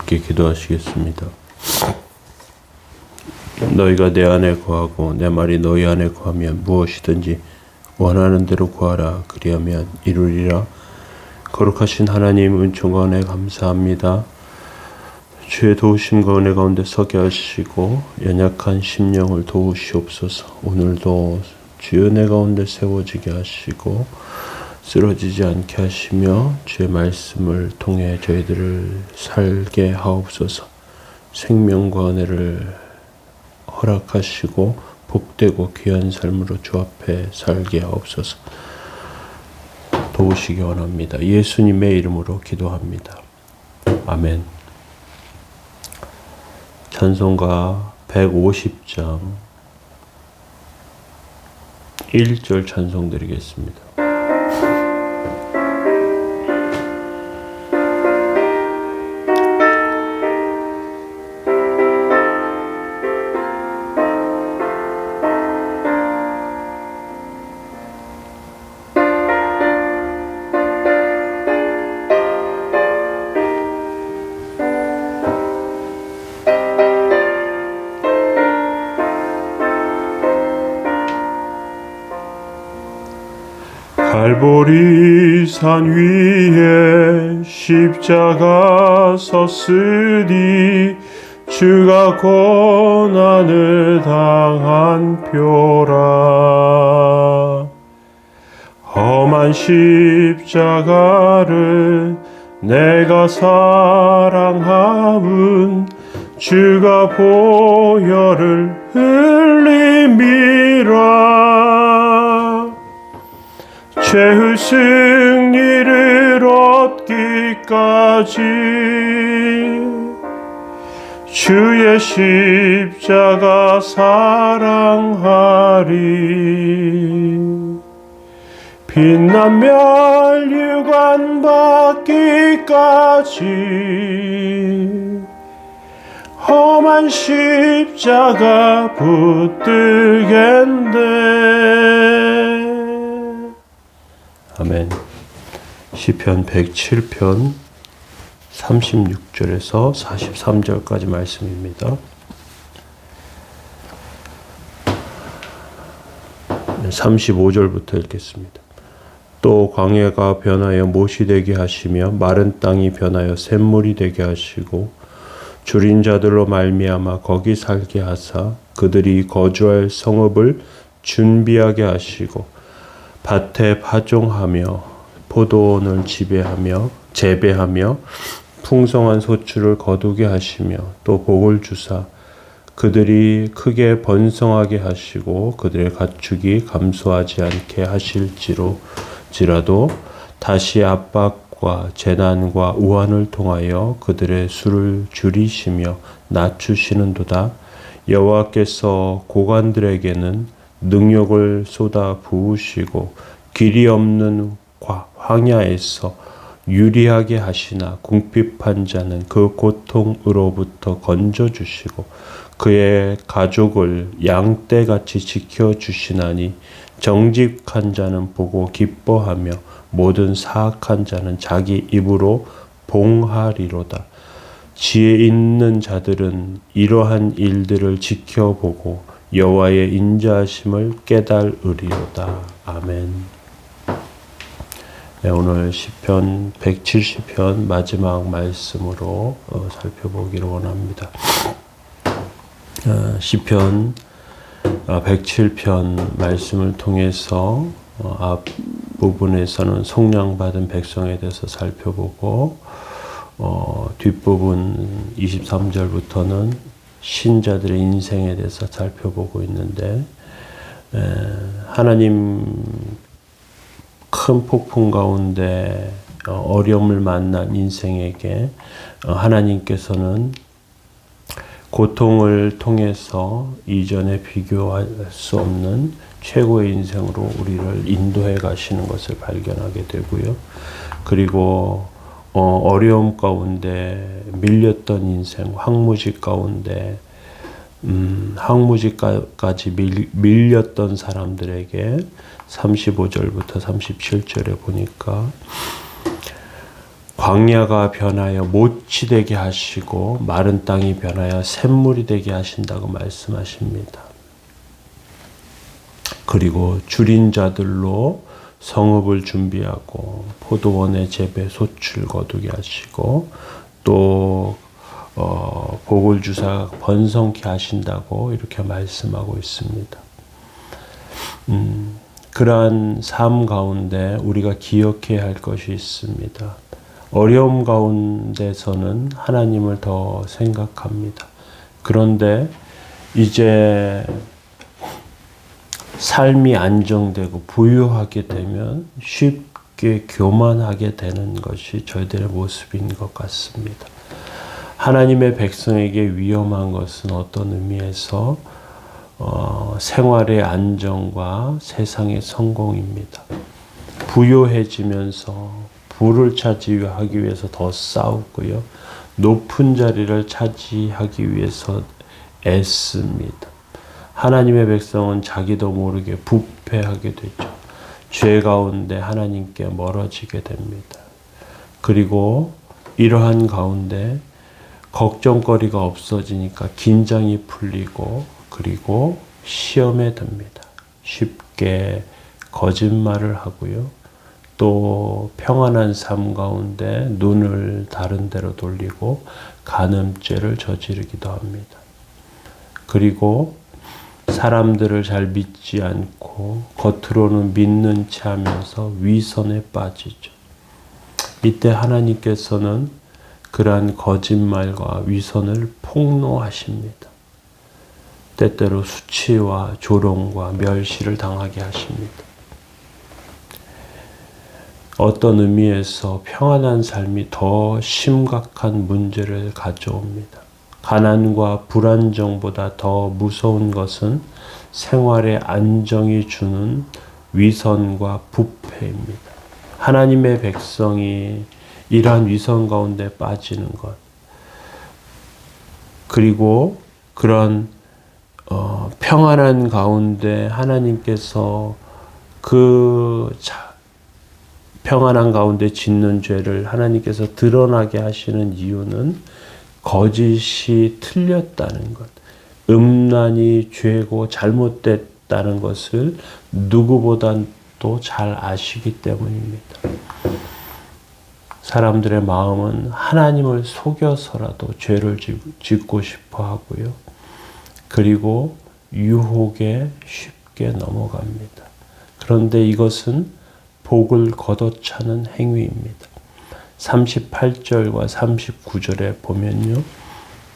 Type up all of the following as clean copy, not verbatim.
함께 기도하시겠습니다. 너희가 내 안에 거하고 내 말이 너희 안에 거하면 무엇이든지 원하는 대로 구하라. 그리하면 이루리라. 거룩하신 하나님, 은총과 은혜 감사합니다. 주의 도우심과 은혜 가운데 서게 하시고 연약한 심령을 도우시옵소서. 오늘도 주의 은혜 가운데 세워지게 하시고 쓰러지지 않게 하시며 주의 말씀을 통해 저희들을 살게 하옵소서. 생명과 은혜를 허락하시고 복되고 귀한 삶으로 주 앞에 살게 하옵소서. 도우시기 원합니다. 예수님의 이름으로 기도합니다. 아멘. 찬송가 150장 1절 찬송 드리겠습니다. 갈보리 산 위에 십자가 섰으니 주가 고난을 당한 표라. 험한 십자가를 내가 사랑함은 주가 보혈을 흘림이라. 죄의 승리를 얻기까지 주의 십자가 사랑하리. 빛난 면류관 받기까지 험한 십자가 붙들겠네. 아멘. 시편 107편 36절에서 43절까지 말씀입니다. 35절부터 읽겠습니다. 또 광야가 변하여 못이 되게 하시며 마른 땅이 변하여 샘물이 되게 하시고 줄인 자들로 말미암아 거기 살게 하사 그들이 거주할 성읍을 준비하게 하시고 밭에 파종하며 포도원을 재배하며 풍성한 소출을 거두게 하시며 또 복을 주사 그들이 크게 번성하게 하시고 그들의 가축이 감소하지 않게 하실지라도 다시 압박과 재난과 우환을 통하여 그들의 수를 줄이시며 낮추시는도다. 여호와께서 고관들에게는 능력을 쏟아 부으시고 길이 없는 황야에서 유리하게 하시나 궁핍한 자는 그 고통으로부터 건져주시고 그의 가족을 양떼같이 지켜주시나니 정직한 자는 보고 기뻐하며 모든 사악한 자는 자기 입으로 봉하리로다. 지혜 있는 자들은 이러한 일들을 지켜보고 여호와의 인자하심을 깨달으리로다. 아멘. 네, 오늘 시편 170편 마지막 말씀으로 살펴보기를 원합니다. 시편 107편 말씀을 통해서 앞부분에서는 속량받은 백성에 대해서 살펴보고 뒷부분 23절부터는 신자들의 인생에 대해서 살펴보고 있는데 하나님 큰 폭풍 가운데 어려움을 만난 인생에게 하나님께서는 고통을 통해서 이전에 비교할 수 없는 최고의 인생으로 우리를 인도해 가시는 것을 발견하게 되고요. 그리고 어려움 가운데 밀렸던 인생, 황무지 가운데 황무지까지 밀렸던 사람들에게 35절부터 37절에 보니까 광야가 변하여 못이 되게 하시고 마른 땅이 변하여 샘물이 되게 하신다고 말씀하십니다. 그리고 줄인 자들로 성읍을 준비하고 포도원의 재배 소출 거두게 하시고 또 복을 주사 번성케 하신다고 이렇게 말씀하고 있습니다. 그러한 삶 가운데 우리가 기억해야 할 것이 있습니다. 어려움 가운데서는 하나님을 더 생각합니다. 그런데 이제 삶이 안정되고 부유하게 되면 쉽게 교만하게 되는 것이 저희들의 모습인 것 같습니다. 하나님의 백성에게 위험한 것은 어떤 의미에서 생활의 안정과 세상의 성공입니다. 부유해지면서 부를 차지하기 위해서 더 싸우고요. 높은 자리를 차지하기 위해서 애씁니다. 하나님의 백성은 자기도 모르게 부패하게 되죠. 죄 가운데 하나님께 멀어지게 됩니다. 그리고 이러한 가운데 걱정거리가 없어지니까 긴장이 풀리고 그리고 시험에 듭니다. 쉽게 거짓말을 하고요. 또 평안한 삶 가운데 눈을 다른 데로 돌리고 간음죄를 저지르기도 합니다. 그리고 사람들을 잘 믿지 않고 겉으로는 믿는 체 하면서 위선에 빠지죠. 이때 하나님께서는 그러한 거짓말과 위선을 폭로하십니다. 때때로 수치와 조롱과 멸시를 당하게 하십니다. 어떤 의미에서 평안한 삶이 더 심각한 문제를 가져옵니다. 가난과 불안정보다 더 무서운 것은 생활의 안정이 주는 위선과 부패입니다. 하나님의 백성이 이러한 위선 가운데 빠지는 것, 그리고 그런 평안한 가운데 하나님께서 평안한 가운데 짓는 죄를 하나님께서 드러나게 하시는 이유는 거짓이 틀렸다는 것, 음란이 죄고 잘못됐다는 것을 누구보다도 잘 아시기 때문입니다. 사람들의 마음은 하나님을 속여서라도 죄를 짓고 싶어 하고요. 그리고 유혹에 쉽게 넘어갑니다. 그런데 이것은 복을 걷어차는 행위입니다. 38절과 39절에 보면요.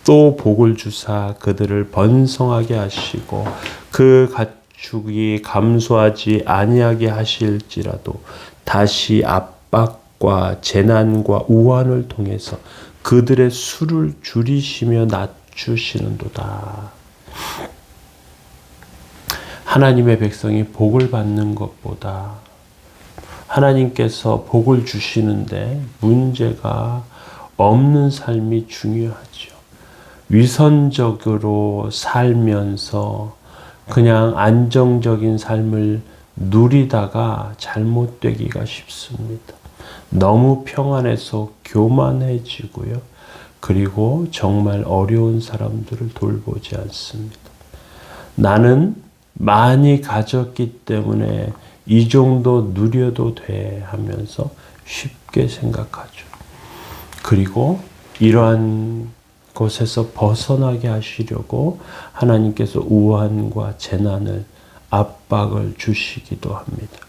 또 복을 주사 그들을 번성하게 하시고 그 가축이 감소하지 아니하게 하실지라도 다시 압박과 재난과 우환을 통해서 그들의 수를 줄이시며 낮추시는도다. 하나님의 백성이 복을 받는 것보다 하나님께서 복을 주시는데 문제가 없는 삶이 중요하죠. 위선적으로 살면서 그냥 안정적인 삶을 누리다가 잘못되기가 쉽습니다. 너무 평안해서 교만해지고요. 그리고 정말 어려운 사람들을 돌보지 않습니다. 나는 많이 가졌기 때문에 이 정도 누려도 돼 하면서 쉽게 생각하죠. 그리고 이러한 것에서 벗어나게 하시려고 하나님께서 우환과 재난을 압박을 주시기도 합니다.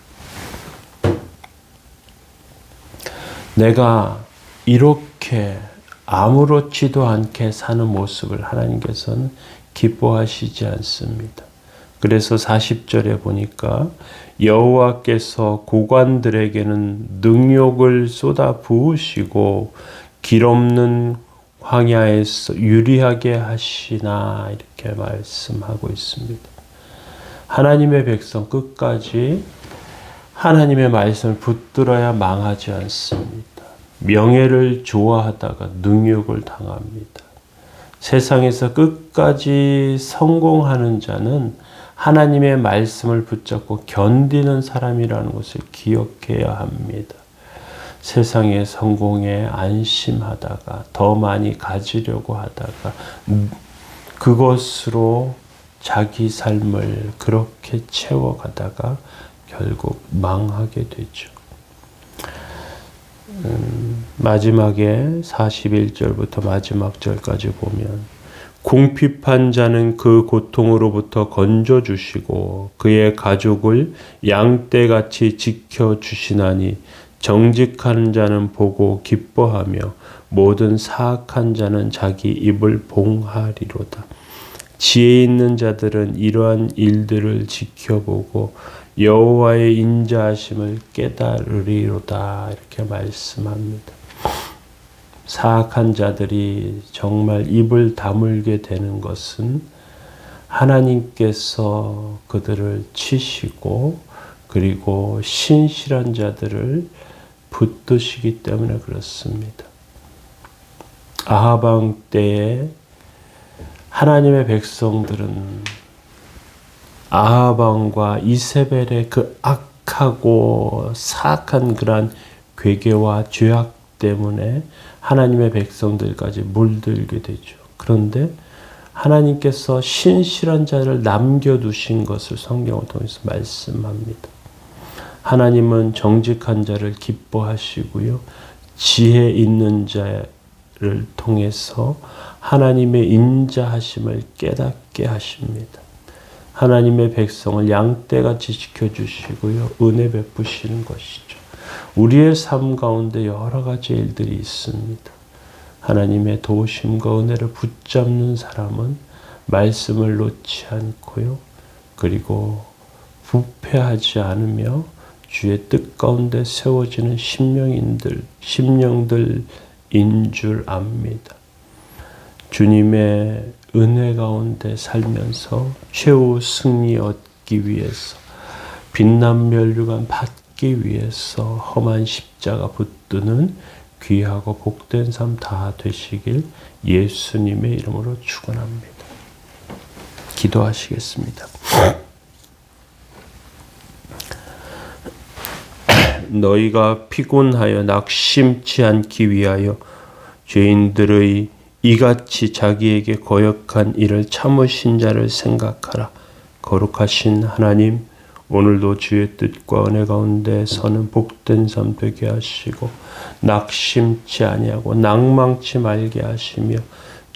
내가 이렇게 아무렇지도 않게 사는 모습을 하나님께서는 기뻐하시지 않습니다. 그래서 40절에 보니까 여호와께서 고관들에게는 능욕을 쏟아 부으시고 길 없는 광야에서 유리하게 하시나 이렇게 말씀하고 있습니다. 하나님의 백성 끝까지 하나님의 말씀을 붙들어야 망하지 않습니다. 명예를 좋아하다가 능욕을 당합니다. 세상에서 끝까지 성공하는 자는 하나님의 말씀을 붙잡고 견디는 사람이라는 것을 기억해야 합니다. 세상의 성공에 안심하다가 더 많이 가지려고 하다가 그것으로 자기 삶을 그렇게 채워가다가 결국 망하게 되죠. 마지막에 41절부터 마지막 절까지 보면 궁핍한 자는 그 고통으로부터 건져주시고 그의 가족을 양떼같이 지켜주시나니 정직한 자는 보고 기뻐하며 모든 사악한 자는 자기 입을 봉하리로다. 지혜 있는 자들은 이러한 일들을 지켜보고 여호와의 인자하심을 깨달으리로다. 이렇게 말씀합니다. 사악한 자들이 정말 입을 다물게 되는 것은 하나님께서 그들을 치시고 그리고 신실한 자들을 붙드시기 때문에 그렇습니다. 아합 왕 때에 하나님의 백성들은 아합 왕과 이세벨의 그 악하고 사악한 그러한 괴계와 죄악 때문에 하나님의 백성들까지 물들게 되죠. 그런데 하나님께서 신실한 자를 남겨두신 것을 성경을 통해서 말씀합니다. 하나님은 정직한 자를 기뻐하시고요. 지혜 있는 자를 통해서 하나님의 인자하심을 깨닫게 하십니다. 하나님의 백성을 양떼같이 지켜주시고요. 은혜 베푸시는 것이죠. 우리의 삶 가운데 여러 가지 일들이 있습니다. 하나님의 도우심과 은혜를 붙잡는 사람은 말씀을 놓지 않고요. 그리고 부패하지 않으며 주의 뜻 가운데 세워지는 심령들인 줄 압니다. 주님의 은혜 가운데 살면서 최후 승리 얻기 위해서 빛난 멸류관 받기 위해서 험한 십자가 붙드는 귀하고 복된 삶 다 되시길 예수님의 이름으로 축원합니다. 기도하시겠습니다. 너희가 피곤하여 낙심치 않기 위하여 죄인들의 이같이 자기에게 거역한 일을 참으신 자를 생각하라. 거룩하신 하나님, 오늘도 주의 뜻과 은혜 가운데 서는 복된 삶 되게 하시고 낙심치 아니하고 낭망치 말게 하시며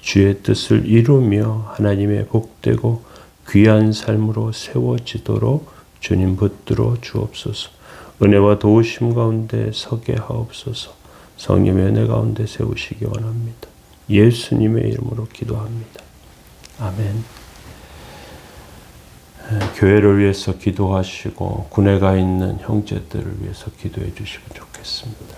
주의 뜻을 이루며 하나님의 복되고 귀한 삶으로 세워지도록 주님 붙들어 주옵소서. 은혜와 도우심 가운데 서게 하옵소서. 성령의 은혜 가운데 세우시기 원합니다. 예수님의 이름으로 기도합니다. 아멘. 교회를 위해서 기도하시고 군에 가 있는 형제들을 위해서 기도해 주시면 좋겠습니다.